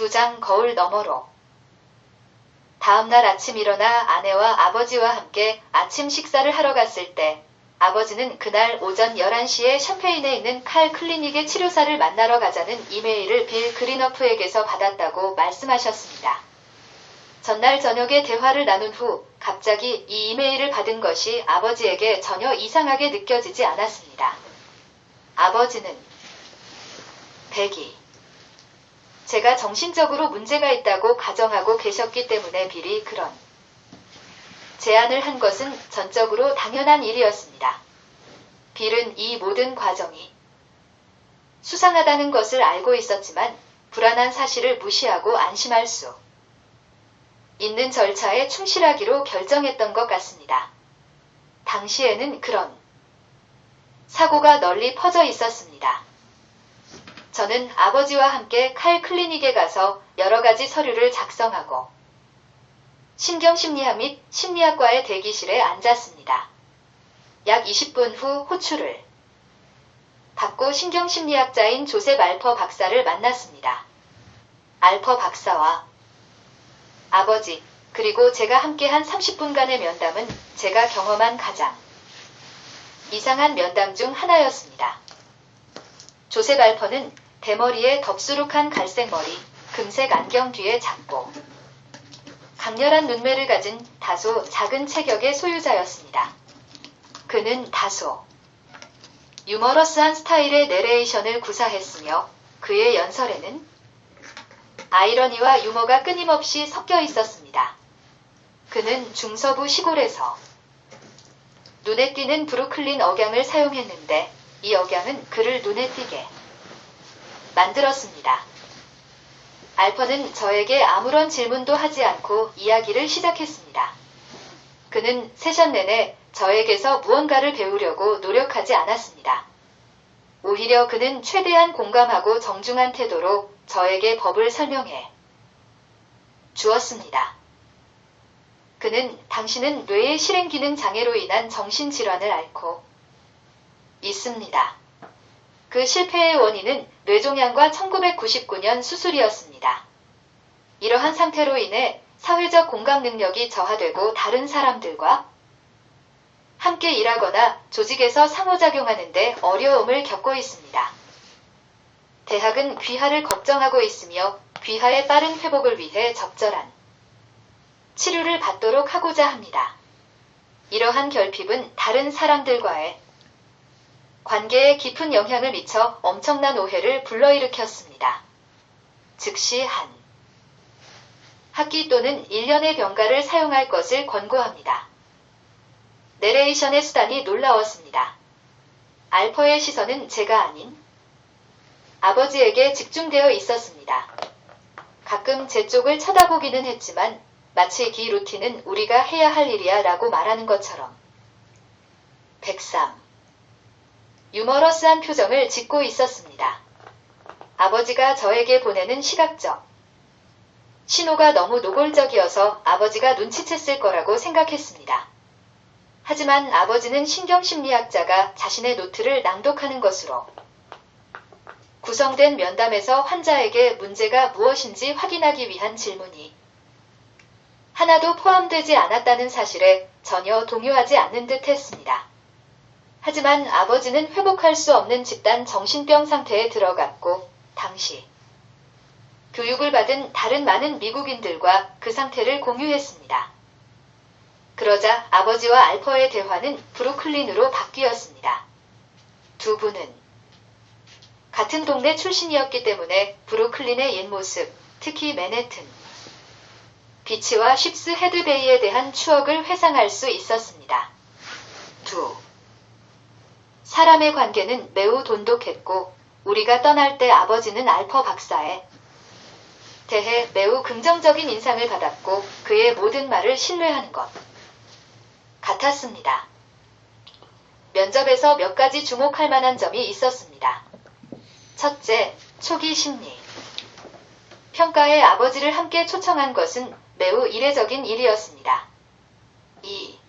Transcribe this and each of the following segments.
2장 거울 너머로. 다음날 아침 일어나 아내와 아버지와 함께 아침 식사를 하러 갔을 때 아버지는 그날 오전 11시에 샴페인에 있는 칼 클리닉의 치료사를 만나러 가자는 이메일을 빌 그린어프에게서 받았다고 말씀하셨습니다. 전날 저녁에 대화를 나눈 후 갑자기 이 이메일을 받은 것이 아버지에게 전혀 이상하게 느껴지지 않았습니다. 아버지는 베기, 제가 정신적으로 문제가 있다고 가정하고 계셨기 때문에 빌이 그런 제안을 한 것은 전적으로 당연한 일이었습니다. 빌은 이 모든 과정이 수상하다는 것을 알고 있었지만 불안한 사실을 무시하고 안심할 수 있는 절차에 충실하기로 결정했던 것 같습니다. 당시에는 그런 사고가 널리 퍼져 있었습니다. 저는 아버지와 함께 칼 클리닉에 가서 여러 가지 서류를 작성하고 신경심리학 및 심리학과의 대기실에 앉았습니다. 약 20분 후 호출을 받고 신경심리학자인 조셉 알퍼 박사를 만났습니다. 알퍼 박사와 아버지, 그리고 제가 함께한 30분간의 면담은 제가 경험한 가장 이상한 면담 중 하나였습니다. 조셉 알퍼는 대머리에 덥수룩한 갈색 머리, 금색 안경 뒤에 작고 강렬한 눈매를 가진 다소 작은 체격의 소유자였습니다. 그는 다소 유머러스한 스타일의 내레이션을 구사했으며 그의 연설에는 아이러니와 유머가 끊임없이 섞여 있었습니다. 그는 중서부 시골에서 눈에 띄는 브루클린 억양을 사용했는데 이 억양은 그를 눈에 띄게 만들었습니다. 알퍼는 저에게 아무런 질문도 하지 않고 이야기를 시작했습니다. 그는 세션 내내 저에게서 무언가를 배우려고 노력하지 않았습니다. 오히려 그는 최대한 공감하고 정중한 태도로 저에게 법을 설명해 주었습니다. 그는 당신은 뇌의 실행기능 장애로 인한 정신질환을 앓고 있습니다. 그 실패의 원인은 뇌종양과 1999년 수술이었습니다. 이러한 상태로 인해 사회적 공감 능력이 저하되고 다른 사람들과 함께 일하거나 조직에서 상호작용하는 데 어려움을 겪고 있습니다. 대학은 귀하를 걱정하고 있으며 귀하의 빠른 회복을 위해 적절한 치료를 받도록 하고자 합니다. 이러한 결핍은 다른 사람들과의 관계에 깊은 영향을 미쳐 엄청난 오해를 불러일으켰습니다. 즉시 한 학기 또는 1년의 병가를 사용할 것을 권고합니다. 내레이션의 수단이 놀라웠습니다. 알퍼의 시선은 제가 아닌 아버지에게 집중되어 있었습니다. 가끔 제 쪽을 쳐다보기는 했지만 마치 기 루틴은 우리가 해야 할 일이야 라고 말하는 것처럼 103. 유머러스한 표정을 짓고 있었습니다. 아버지가 저에게 보내는 시각적 신호가 너무 노골적이어서 아버지가 눈치챘을 거라고 생각했습니다. 하지만 아버지는 신경심리학자가 자신의 노트를 낭독하는 것으로 구성된 면담에서 환자에게 문제가 무엇인지 확인하기 위한 질문이 하나도 포함되지 않았다는 사실에 전혀 동요하지 않는 듯 했습니다. 하지만 아버지는 회복할 수 없는 집단 정신병 상태에 들어갔고 당시 교육을 받은 다른 많은 미국인들과 그 상태를 공유했습니다. 그러자 아버지와 알퍼의 대화는 브루클린으로 바뀌었습니다. 두 분은 같은 동네 출신이었기 때문에 브루클린의 옛 모습, 특히 맨해튼 비치와 쉽스 헤드베이에 대한 추억을 회상할 수 있었습니다. 두 사람의 관계는 매우 돈독했고 우리가 떠날 때 아버지는 알퍼 박사에 대해 매우 긍정적인 인상을 받았고 그의 모든 말을 신뢰하는 것 같았습니다. 면접에서 몇 가지 주목할 만한 점이 있었습니다. 첫째, 초기 심리 평가에 아버지를 함께 초청한 것은 매우 이례적인 일이었습니다. 2.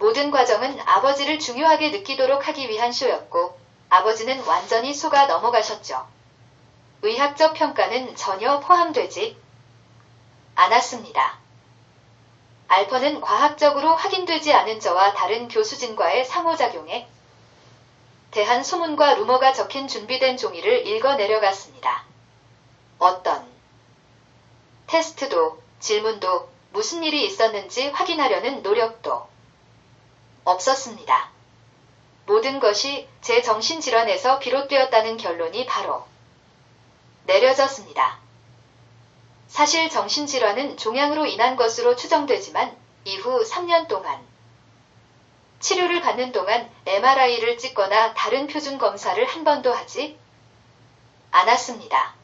모든 과정은 아버지를 중요하게 느끼도록 하기 위한 쇼였고 아버지는 완전히 속아 넘어가셨죠. 의학적 평가는 전혀 포함되지 않았습니다. 알퍼는 과학적으로 확인되지 않은 저와 다른 교수진과의 상호작용에 대한 소문과 루머가 적힌 준비된 종이를 읽어 내려갔습니다. 어떤 테스트도 질문도 무슨 일이 있었는지 확인하려는 노력도 없었습니다. 모든 것이 제 정신질환에서 비롯되었다는 결론이 바로 내려졌습니다. 사실 정신질환은 종양으로 인한 것으로 추정되지만 이후 3년 동안 치료를 받는 동안 MRI를 찍거나 다른 표준 검사를 한 번도 하지 않았습니다.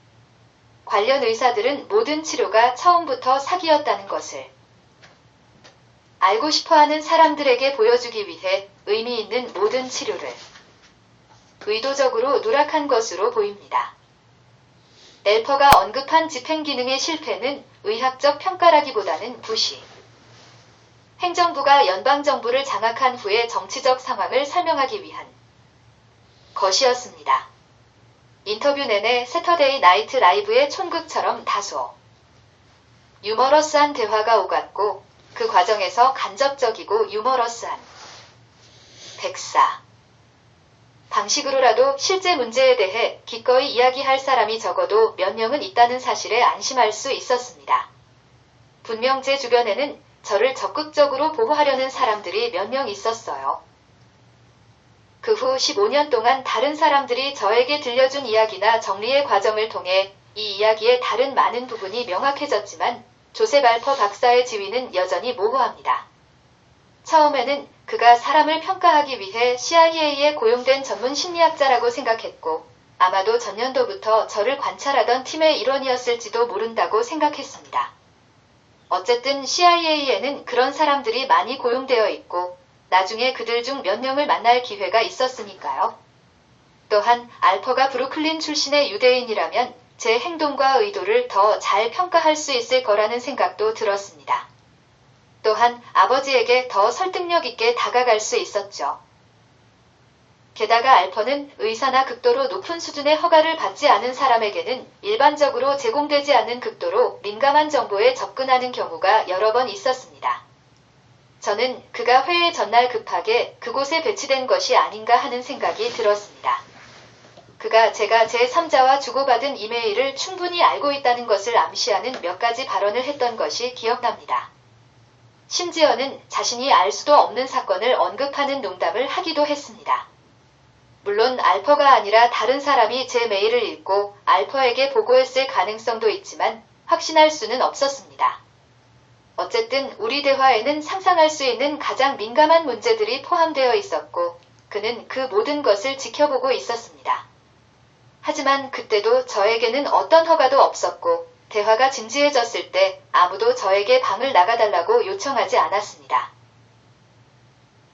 관련 의사들은 모든 치료가 처음부터 사기였다는 것을 알고 싶어하는 사람들에게 보여주기 위해 의미 있는 모든 치료를 의도적으로 누락한 것으로 보입니다. 알퍼가 언급한 집행기능의 실패는 의학적 평가라기보다는 부시 행정부가 연방정부를 장악한 후의 정치적 상황을 설명하기 위한 것이었습니다. 인터뷰 내내 세터데이 나이트 라이브의 촌극처럼 다소 유머러스한 대화가 오갔고 그 과정에서 간접적이고 유머러스한 백사 방식으로라도 실제 문제에 대해 기꺼이 이야기할 사람이 적어도 몇 명은 있다는 사실에 안심할 수 있었습니다. 분명 제 주변에는 저를 적극적으로 보호하려는 사람들이 몇 명 있었어요. 그 후 15년 동안 다른 사람들이 저에게 들려준 이야기나 정리의 과정을 통해 이 이야기의 다른 많은 부분이 명확해졌지만 조셉 알퍼 박사의 지위는 여전히 모호합니다. 처음에는 그가 사람을 평가하기 위해 CIA에 고용된 전문 심리학자라고 생각했고 아마도 전년도부터 저를 관찰하던 팀의 일원이었을지도 모른다고 생각했습니다. 어쨌든 CIA에는 그런 사람들이 많이 고용되어 있고 나중에 그들 중 몇 명을 만날 기회가 있었으니까요. 또한 알퍼가 브루클린 출신의 유대인이라면 제 행동과 의도를 더 잘 평가할 수 있을 거라는 생각도 들었습니다. 또한 아버지에게 더 설득력 있게 다가갈 수 있었죠. 게다가 알퍼는 의사나 극도로 높은 수준의 허가를 받지 않은 사람에게는 일반적으로 제공되지 않는 극도로 민감한 정보에 접근하는 경우가 여러 번 있었습니다. 저는 그가 회의 전날 급하게 그곳에 배치된 것이 아닌가 하는 생각이 들었습니다. 그가 제가 제3자와 주고받은 이메일을 충분히 알고 있다는 것을 암시하는 몇 가지 발언을 했던 것이 기억납니다. 심지어는 자신이 알 수도 없는 사건을 언급하는 농담을 하기도 했습니다. 물론 알퍼가 아니라 다른 사람이 제 메일을 읽고 알퍼에게 보고했을 가능성도 있지만 확신할 수는 없었습니다. 어쨌든 우리 대화에는 상상할 수 있는 가장 민감한 문제들이 포함되어 있었고 그는 그 모든 것을 지켜보고 있었습니다. 하지만 그때도 저에게는 어떤 허가도 없었고 대화가 진지해졌을 때 아무도 저에게 방을 나가달라고 요청하지 않았습니다.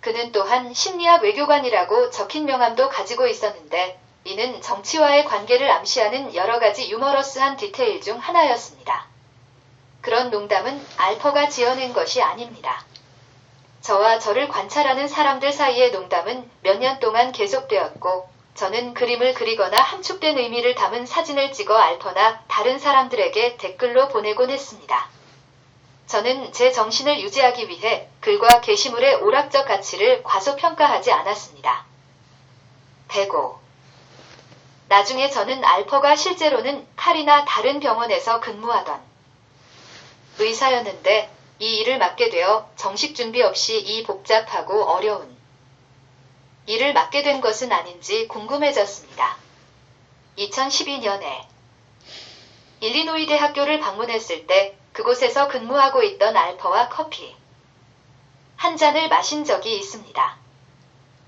그는 또한 심리학 외교관이라고 적힌 명함도 가지고 있었는데 이는 정치와의 관계를 암시하는 여러 가지 유머러스한 디테일 중 하나였습니다. 그런 농담은 알퍼가 지어낸 것이 아닙니다. 저와 저를 관찰하는 사람들 사이의 농담은 몇 년 동안 계속되었고 저는 그림을 그리거나 함축된 의미를 담은 사진을 찍어 알퍼나 다른 사람들에게 댓글로 보내곤 했습니다. 저는 제 정신을 유지하기 위해 글과 게시물의 오락적 가치를 과소평가하지 않았습니다. 105. 나중에 저는 알퍼가 실제로는 칼이나 다른 병원에서 근무하던 의사였는데 이 일을 맡게 되어 정식 준비 없이 이 복잡하고 어려운 일을 맡게 된 것은 아닌지 궁금해졌습니다. 2012년에 일리노이 대학교를 방문했을 때 그곳에서 근무하고 있던 알퍼와 커피 한 잔을 마신 적이 있습니다.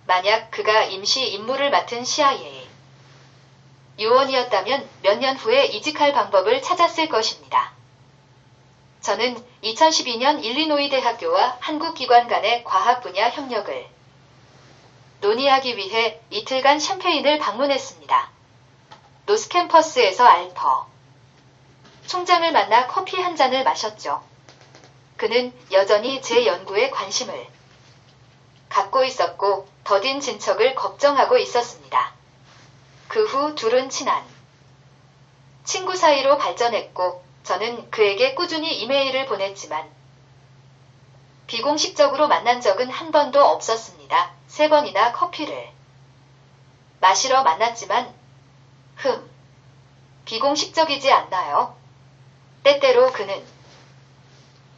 만약 그가 임시 임무를 맡은 CIA 요원이었다면 몇 년 후에 이직할 방법을 찾았을 것입니다. 저는 2012년 일리노이 대학교와 한국 기관 간의 과학 분야 협력을 논의하기 위해 이틀간 샴페인을 방문했습니다. 노스 캠퍼스에서 알퍼 총장을 만나 커피 한 잔을 마셨죠. 그는 여전히 제 연구에 관심을 갖고 있었고 더딘 진척을 걱정하고 있었습니다. 그 후 둘은 친한 친구 사이로 발전했고 저는 그에게 꾸준히 이메일을 보냈지만 비공식적으로 만난 적은 한 번도 없었습니다. 3번이나 커피를 마시러 만났지만 비공식적이지 않나요? 때때로 그는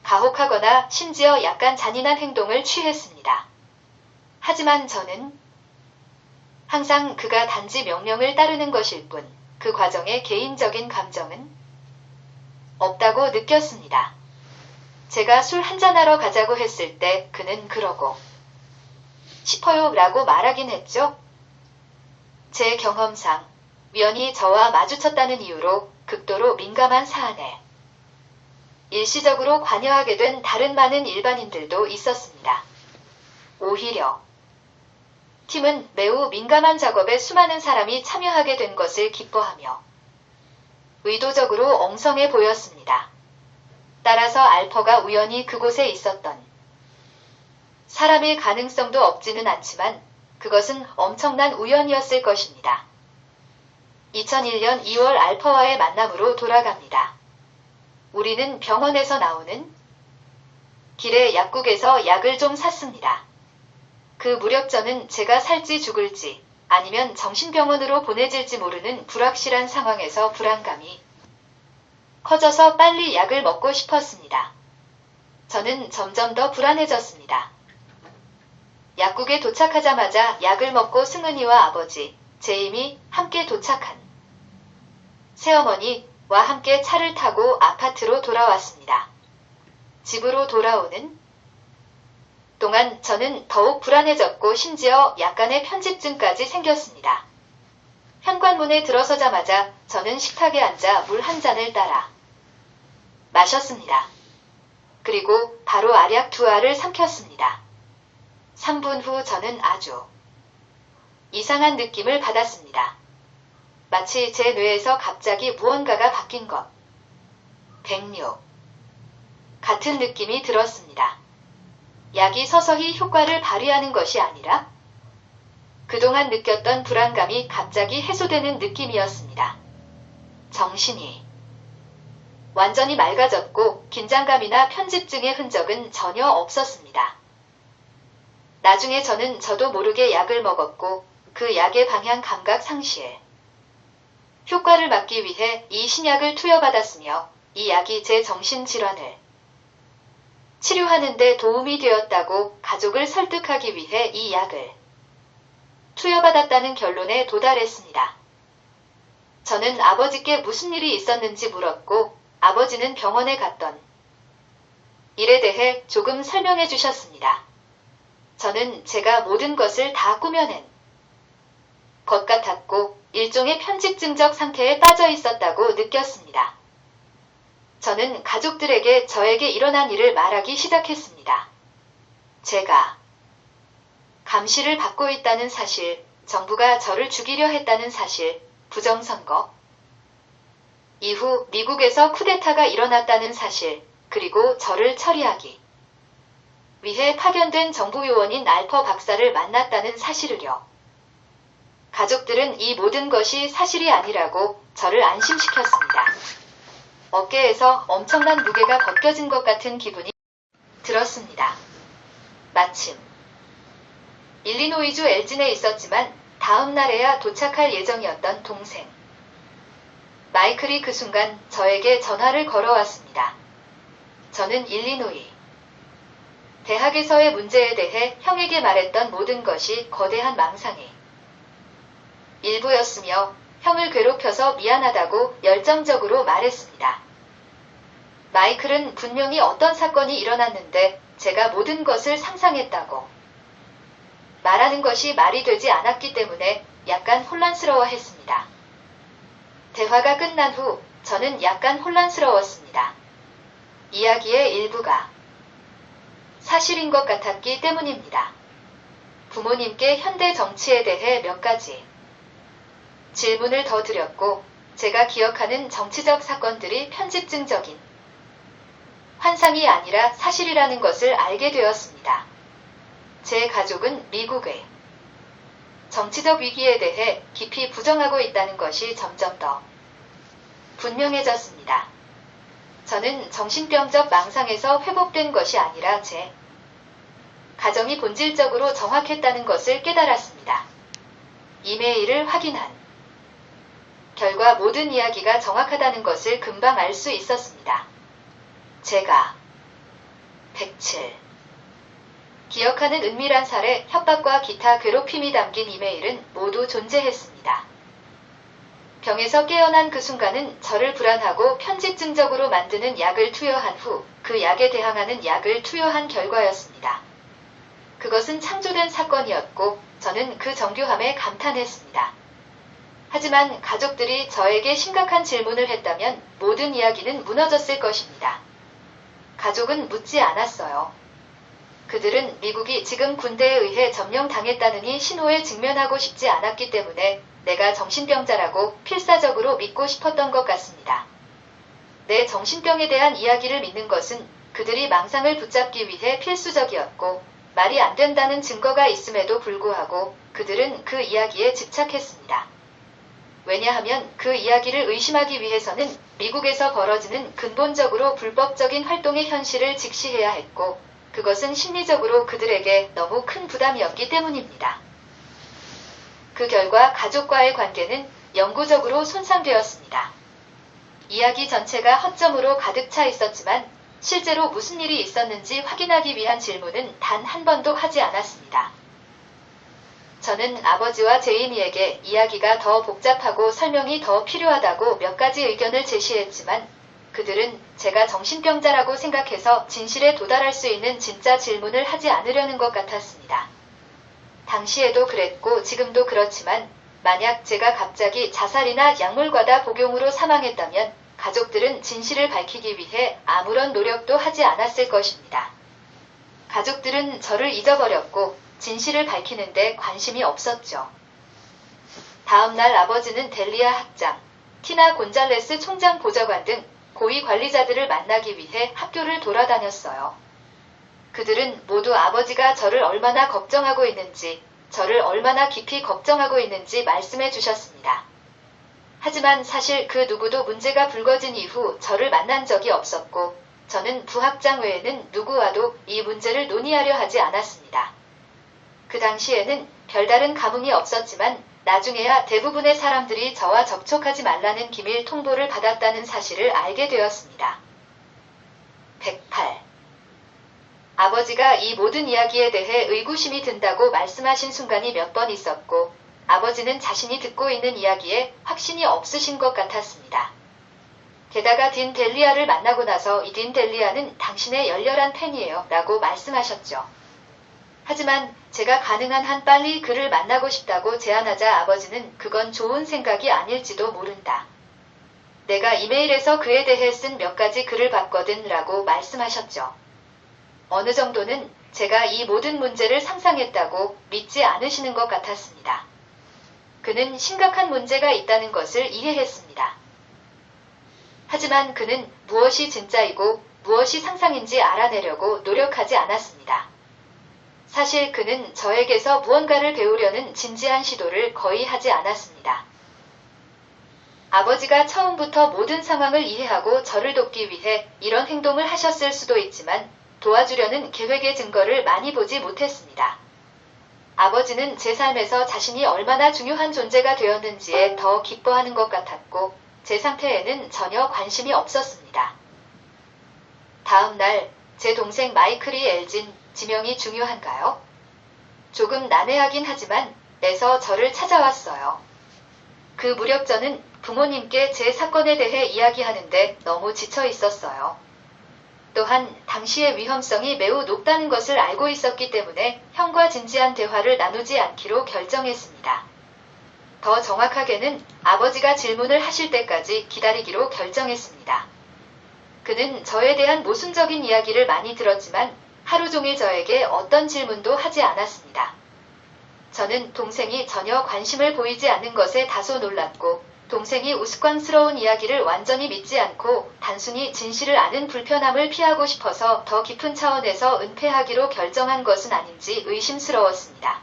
가혹하거나 심지어 약간 잔인한 행동을 취했습니다. 하지만 저는 항상 그가 단지 명령을 따르는 것일 뿐 그 과정에 개인적인 감정은 없다고 느꼈습니다. 제가 술 한잔하러 가자고 했을 때 그는 그러고 싶어요 라고 말하긴 했죠. 제 경험상 우연히 저와 마주쳤다는 이유로 극도로 민감한 사안에 일시적으로 관여하게 된 다른 많은 일반인들도 있었습니다. 오히려 팀은 매우 민감한 작업에 수많은 사람이 참여하게 된 것을 기뻐하며 의도적으로 엉성해 보였습니다. 따라서 알퍼가 우연히 그곳에 있었던 사람일 가능성도 없지는 않지만 그것은 엄청난 우연이었을 것입니다. 2001년 2월 알퍼와의 만남으로 돌아갑니다. 우리는 병원에서 나오는 길에 약국에서 약을 좀 샀습니다. 그 무렵 저는 제가 살지 죽을지 아니면 정신병원으로 보내질지 모르는 불확실한 상황에서 불안감이 커져서 빨리 약을 먹고 싶었습니다. 저는 점점 더 불안해졌습니다. 약국에 도착하자마자 약을 먹고 승은이와 아버지, 제임이 함께 도착한 새어머니와 함께 차를 타고 아파트로 돌아왔습니다. 집으로 돌아오는 동안 저는 더욱 불안해졌고 심지어 약간의 편집증까지 생겼습니다. 현관문에 들어서자마자 저는 식탁에 앉아 물 한 잔을 따라 마셨습니다. 그리고 바로 알약 2알을 삼켰습니다. 3분 후 저는 아주 이상한 느낌을 받았습니다. 마치 제 뇌에서 갑자기 무언가가 바뀐 것. 106. 같은 느낌이 들었습니다. 약이 서서히 효과를 발휘하는 것이 아니라 그동안 느꼈던 불안감이 갑자기 해소되는 느낌이었습니다. 정신이 완전히 맑아졌고 긴장감이나 편집증의 흔적은 전혀 없었습니다. 나중에 저도 모르게 약을 먹었고 그 약의 방향 감각 상실 효과를 막기 위해 이 신약을 투여받았으며 이 약이 제 정신질환을 치료하는 데 도움이 되었다고 가족을 설득하기 위해 이 약을 투여받았다는 결론에 도달했습니다. 저는 아버지께 무슨 일이 있었는지 물었고 아버지는 병원에 갔던 일에 대해 조금 설명해 주셨습니다. 저는 제가 모든 것을 다 꾸며낸 것 같았고 일종의 편집증적 상태에 빠져 있었다고 느꼈습니다. 저는 가족들에게 저에게 일어난 일을 말하기 시작했습니다. 제가 감시를 받고 있다는 사실, 정부가 저를 죽이려 했다는 사실, 부정선거 이후 미국에서 쿠데타가 일어났다는 사실, 그리고 저를 처리하기 위해 파견된 정부 요원인 알퍼 박사를 만났다는 사실을요. 가족들은 이 모든 것이 사실이 아니라고 저를 안심시켰습니다. 어깨에서 엄청난 무게가 벗겨진 것 같은 기분이 들었습니다. 마침 일리노이주 엘진에 있었지만 다음 날에야 도착할 예정이었던 동생 마이클이 그 순간 저에게 전화를 걸어왔습니다. 저는 일리노이 대학에서의 문제에 대해 형에게 말했던 모든 것이 거대한 망상의 일부였으며 형을 괴롭혀서 미안하다고 열정적으로 말했습니다. 마이클은 분명히 어떤 사건이 일어났는데 제가 모든 것을 상상했다고 말하는 것이 말이 되지 않았기 때문에 약간 혼란스러워했습니다. 대화가 끝난 후 저는 약간 혼란스러웠습니다. 이야기의 일부가 사실인 것 같았기 때문입니다. 부모님께 현대 정치에 대해 몇 가지 질문을 더 드렸고 제가 기억하는 정치적 사건들이 편집증적인 환상이 아니라 사실이라는 것을 알게 되었습니다. 제 가족은 미국의 정치적 위기에 대해 깊이 부정하고 있다는 것이 점점 더 분명해졌습니다. 저는 정신병적 망상에서 회복된 것이 아니라 제 가정이 본질적으로 정확했다는 것을 깨달았습니다. 이메일을 확인한 결과 모든 이야기가 정확하다는 것을 금방 알 수 있었습니다. 제가 107 기억하는 은밀한 살해, 협박과 기타 괴롭힘이 담긴 이메일은 모두 존재했습니다. 병에서 깨어난 그 순간은 저를 불안하고 편집증적으로 만드는 약을 투여한 후 그 약에 대항하는 약을 투여한 결과였습니다. 그것은 창조된 사건이었고 저는 그 정교함에 감탄했습니다. 하지만 가족들이 저에게 심각한 질문을 했다면 모든 이야기는 무너졌을 것입니다. 가족은 묻지 않았어요. 그들은 미국이 지금 군대에 의해 점령당했다느니 신호에 직면하고 싶지 않았기 때문에 내가 정신병자라고 필사적으로 믿고 싶었던 것 같습니다. 내 정신병에 대한 이야기를 믿는 것은 그들이 망상을 붙잡기 위해 필수적이었고 말이 안 된다는 증거가 있음에도 불구하고 그들은 그 이야기에 집착했습니다. 왜냐하면 그 이야기를 의심하기 위해서는 미국에서 벌어지는 근본적으로 불법적인 활동의 현실을 직시해야 했고 그것은 심리적으로 그들에게 너무 큰 부담이었기 때문입니다. 그 결과 가족과의 관계는 영구적으로 손상되었습니다. 이야기 전체가 허점으로 가득 차 있었지만 실제로 무슨 일이 있었는지 확인하기 위한 질문은 단 한 번도 하지 않았습니다. 저는 아버지와 제이미에게 이야기가 더 복잡하고 설명이 더 필요하다고 몇 가지 의견을 제시했지만 그들은 제가 정신병자라고 생각해서 진실에 도달할 수 있는 진짜 질문을 하지 않으려는 것 같았습니다. 당시에도 그랬고 지금도 그렇지만 만약 제가 갑자기 자살이나 약물과다 복용으로 사망했다면 가족들은 진실을 밝히기 위해 아무런 노력도 하지 않았을 것입니다. 가족들은 저를 잊어버렸고 진실을 밝히는데 관심이 없었죠. 다음 날 아버지는 델리아 학장, 티나 곤잘레스 총장 보좌관 등 고위 관리자들을 만나기 위해 학교를 돌아다녔어요. 그들은 모두 아버지가 저를 얼마나 걱정하고 있는지, 저를 얼마나 깊이 걱정하고 있는지 말씀해 주셨습니다. 하지만 사실 그 누구도 문제가 불거진 이후 저를 만난 적이 없었고 저는 부학장 외에는 누구와도 이 문제를 논의하려 하지 않았습니다. 그 당시에는 별다른 감흥이 없었지만 나중에야 대부분의 사람들이 저와 접촉하지 말라는 기밀 통보를 받았다는 사실을 알게 되었습니다. 108. 아버지가 이 모든 이야기에 대해 의구심이 든다고 말씀하신 순간이 몇 번 있었고 아버지는 자신이 듣고 있는 이야기에 확신이 없으신 것 같았습니다. 게다가 딘 델리아를 만나고 나서 이 딘 델리아는 당신의 열렬한 팬이에요 라고 말씀하셨죠. 하지만 제가 가능한 한 빨리 그를 만나고 싶다고 제안하자 아버지는 그건 좋은 생각이 아닐지도 모른다. 내가 이메일에서 그에 대해 쓴 몇 가지 글을 봤거든 라고 말씀하셨죠. 어느 정도는 제가 이 모든 문제를 상상했다고 믿지 않으시는 것 같았습니다. 그는 심각한 문제가 있다는 것을 이해했습니다. 하지만 그는 무엇이 진짜이고 무엇이 상상인지 알아내려고 노력하지 않았습니다. 사실 그는 저에게서 무언가를 배우려는 진지한 시도를 거의 하지 않았습니다. 아버지가 처음부터 모든 상황을 이해하고 저를 돕기 위해 이런 행동을 하셨을 수도 있지만 도와주려는 계획의 증거를 많이 보지 못했습니다. 아버지는 제 삶에서 자신이 얼마나 중요한 존재가 되었는지에 더 기뻐하는 것 같았고 제 상태에는 전혀 관심이 없었습니다. 다음 날 제 동생 마이클이 엘진, 지명이 중요한가요? 조금 난해하긴 하지만 애서 저를 찾아왔어요. 그 무렵 저는 부모님께 제 사건에 대해 이야기하는데 너무 지쳐 있었어요. 또한 당시의 위험성이 매우 높다는 것을 알고 있었기 때문에 형과 진지한 대화를 나누지 않기로 결정했습니다. 더 정확하게는 아버지가 질문을 하실 때까지 기다리기로 결정했습니다. 그는 저에 대한 모순적인 이야기를 많이 들었지만 하루 종일 저에게 어떤 질문도 하지 않았습니다. 저는 동생이 전혀 관심을 보이지 않는 것에 다소 놀랐고 동생이 우스꽝스러운 이야기를 완전히 믿지 않고 단순히 진실을 아는 불편함을 피하고 싶어서 더 깊은 차원에서 은폐하기로 결정한 것은 아닌지 의심스러웠습니다.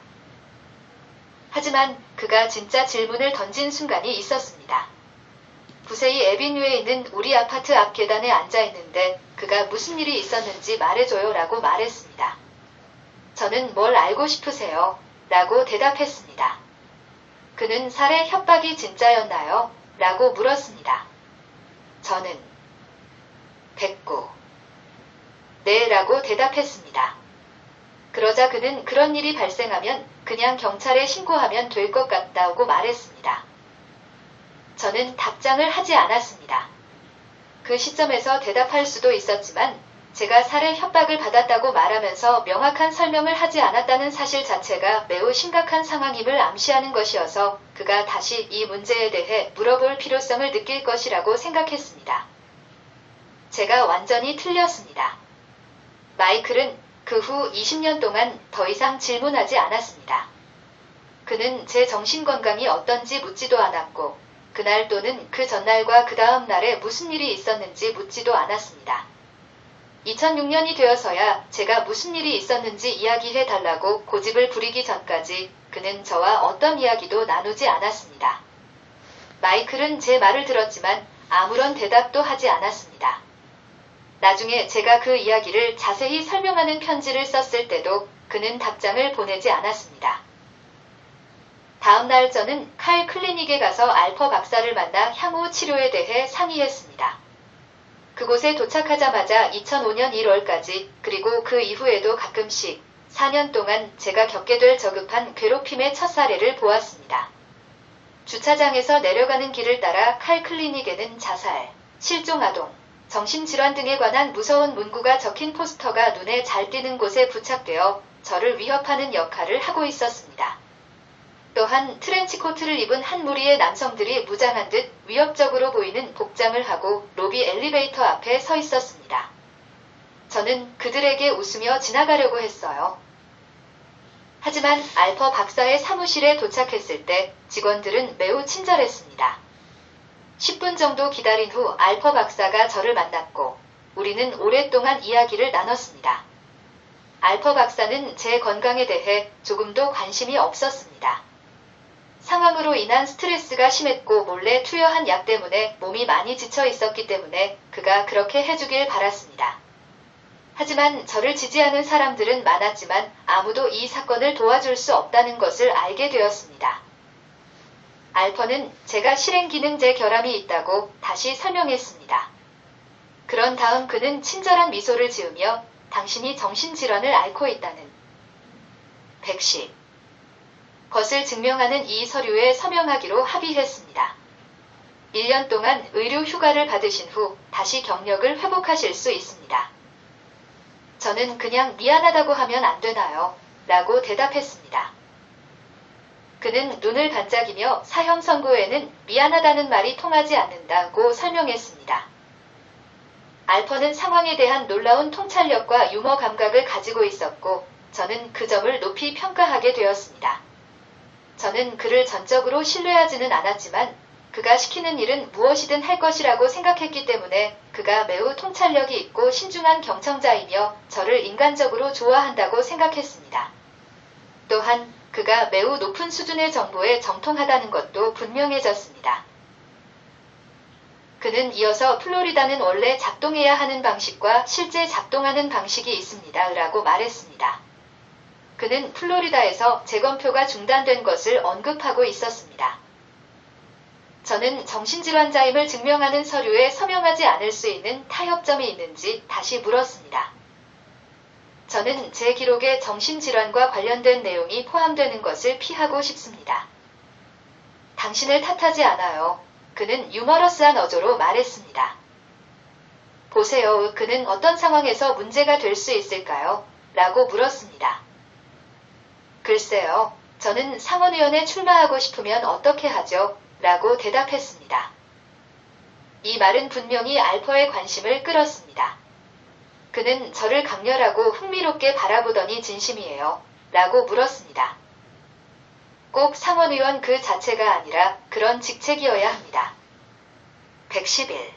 하지만 그가 진짜 질문을 던진 순간이 있었습니다. 부세이 에비뉴에 있는 우리 아파트 앞 계단에 앉아 있는데 그가 무슨 일이 있었는지 말해줘요 라고 말했습니다. 저는 뭘 알고 싶으세요? 라고 대답했습니다. 그는 살해 협박이 진짜였나요? 라고 물었습니다. 저는 됐고 네 라고 대답했습니다. 그러자 그는 그런 일이 발생하면 그냥 경찰에 신고하면 될 것 같다고 말했습니다. 저는 답장을 하지 않았습니다. 그 시점에서 대답할 수도 있었지만 제가 살해 협박을 받았다고 말하면서 명확한 설명을 하지 않았다는 사실 자체가 매우 심각한 상황임을 암시하는 것이어서 그가 다시 이 문제에 대해 물어볼 필요성을 느낄 것이라고 생각했습니다. 제가 완전히 틀렸습니다. 마이클은 그 후 20년 동안 더 이상 질문하지 않았습니다. 그는 제 정신건강이 어떤지 묻지도 않았고 그날 또는 그 전날과 그 다음 날에 무슨 일이 있었는지 묻지도 않았습니다. 2006년이 되어서야 제가 무슨 일이 있었는지 이야기해 달라고 고집을 부리기 전까지 그는 저와 어떤 이야기도 나누지 않았습니다. 마이클은 제 말을 들었지만 아무런 대답도 하지 않았습니다. 나중에 제가 그 이야기를 자세히 설명하는 편지를 썼을 때도 그는 답장을 보내지 않았습니다. 다음 날 저는 칼 클리닉에 가서 알퍼 박사를 만나 향후 치료에 대해 상의했습니다. 그곳에 도착하자마자 2005년 1월까지 그리고 그 이후에도 가끔씩 4년 동안 제가 겪게 될 저급한 괴롭힘의 첫 사례를 보았습니다. 주차장에서 내려가는 길을 따라 칼 클리닉에는 자살, 실종아동, 정신질환 등에 관한 무서운 문구가 적힌 포스터가 눈에 잘 띄는 곳에 부착되어 저를 위협하는 역할을 하고 있었습니다. 또한 트렌치코트를 입은 한 무리의 남성들이 무장한 듯 위협적으로 보이는 복장을 하고 로비 엘리베이터 앞에 서 있었습니다. 저는 그들에게 웃으며 지나가려고 했어요. 하지만 알퍼 박사의 사무실에 도착했을 때 직원들은 매우 친절했습니다. 10분 정도 기다린 후 알퍼 박사가 저를 만났고 우리는 오랫동안 이야기를 나눴습니다. 알퍼 박사는 제 건강에 대해 조금도 관심이 없었습니다. 상황으로 인한 스트레스가 심했고 몰래 투여한 약 때문에 몸이 많이 지쳐 있었기 때문에 그가 그렇게 해주길 바랐습니다. 하지만 저를 지지하는 사람들은 많았지만 아무도 이 사건을 도와줄 수 없다는 것을 알게 되었습니다. 알퍼는 제가 실행기능제 결함이 있다고 다시 설명했습니다. 그런 다음 그는 친절한 미소를 지으며 당신이 정신질환을 앓고 있다는 110 것을 증명하는 이 서류에 서명하기로 합의했습니다. 1년 동안 의료 휴가를 받으신 후 다시 경력을 회복하실 수 있습니다. 저는 그냥 미안하다고 하면 안 되나요? 라고 대답했습니다. 그는 눈을 반짝이며 사형 선고에는 미안하다는 말이 통하지 않는다고 설명했습니다. 알퍼는 상황에 대한 놀라운 통찰력과 유머 감각을 가지고 있었고 저는 그 점을 높이 평가하게 되었습니다. 저는 그를 전적으로 신뢰하지는 않았지만 그가 시키는 일은 무엇이든 할 것이라고 생각했기 때문에 그가 매우 통찰력이 있고 신중한 경청자이며 저를 인간적으로 좋아한다고 생각했습니다. 또한 그가 매우 높은 수준의 정보에 정통하다는 것도 분명해졌습니다. 그는 이어서 플로리다는 원래 작동해야 하는 방식과 실제 작동하는 방식이 있습니다. 라고 말했습니다. 그는 플로리다에서 재검표가 중단된 것을 언급하고 있었습니다. 저는 정신질환자임을 증명하는 서류에 서명하지 않을 수 있는 타협점이 있는지 다시 물었습니다. 저는 제 기록에 정신질환과 관련된 내용이 포함되는 것을 피하고 싶습니다. 당신을 탓하지 않아요. 그는 유머러스한 어조로 말했습니다. 보세요. 그는 어떤 상황에서 문제가 될 수 있을까요? 라고 물었습니다. 글쎄요. 저는 상원의원에 출마하고 싶으면 어떻게 하죠? 라고 대답했습니다. 이 말은 분명히 알퍼의 관심을 끌었습니다. 그는 저를 강렬하고 흥미롭게 바라보더니 진심이에요. 라고 물었습니다. 꼭 상원의원 그 자체가 아니라 그런 직책이어야 합니다. 111